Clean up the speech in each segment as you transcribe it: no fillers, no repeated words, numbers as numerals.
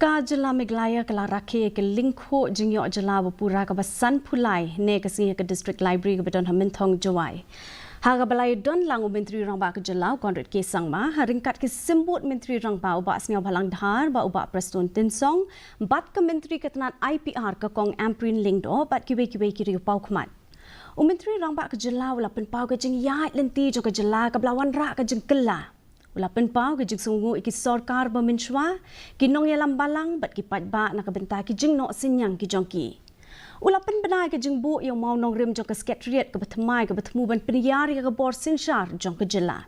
Ka Jylla Meglaya kala Rakhe ke Lyngkhuh Jingïoh Jylla Bapura ke Basan Phulai ne ke singa ke district library ke bedon Hamintong Jawai. Haga balai don lang menteri rang ba ke Jylla konret ke sangma Ryngkat ke sembut menteri rang ba uba sniaw balang dhar ba uba preston tinsong bat ke menteri ke tenat IPR ke kong amprin lingdo bat kiwe kiri pau khmat. Menteri rang ba ke Jylla ula pen pau ke jing yai lenti jo ke Jylla ke belawan rak ke jing kela. Ula penpau ke jing sungu iki sarkar bermenshwa ki nong yalam balang bat ki patba nak bentai ki jing nok sinyang ki jongki. Ula pen benai ke jing bu yang mau nong rim jong ke sekretariat ke bertemai ke bertemu ban peniyar ke bor sinshar jong ke Jylla.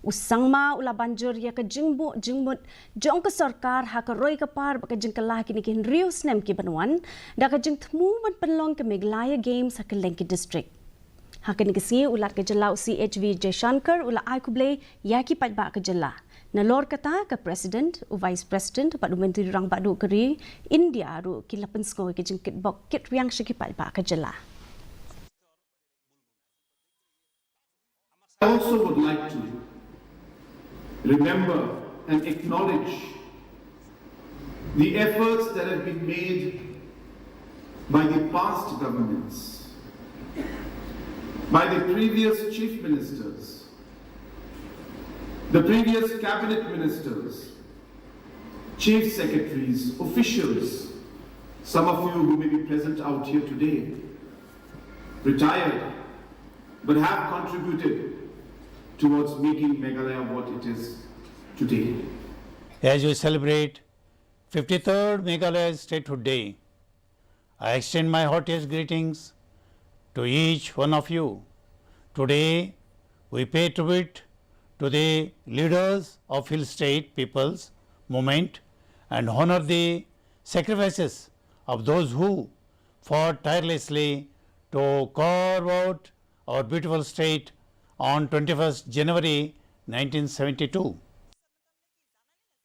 Usang ma ula banjur ya ke jing bu jingmut jong ke sarkar ha ke roi ke par ke jing kelah kini ki rius nem ki banwan da ke jing temu ban penlong ke Meglaya Games ha ke Lyngkhuh district. Hakan kesi ulat ke Jylla CHV Jaishankar ula ai kublai yaki patba ke Jylla. Nalor kata ke President u Vice President padu menteri rang padu keri India ru kilapan sko ke jingkit bok kit riang shiki patba ke Jylla. I also would like to remember and acknowledge the efforts that have been made by the past governments, by the previous chief ministers, the previous cabinet ministers, chief secretaries, officials, some of you who may be present out here today, retired, but have contributed towards making Meghalaya what it is today. As we celebrate 53rd Meghalaya Statehood Day, I extend my heartiest greetings to each one of you. Today, we pay tribute to the leaders of Hill State People's Movement and honor the sacrifices of those who fought tirelessly to carve out our beautiful state on 21st January 1972.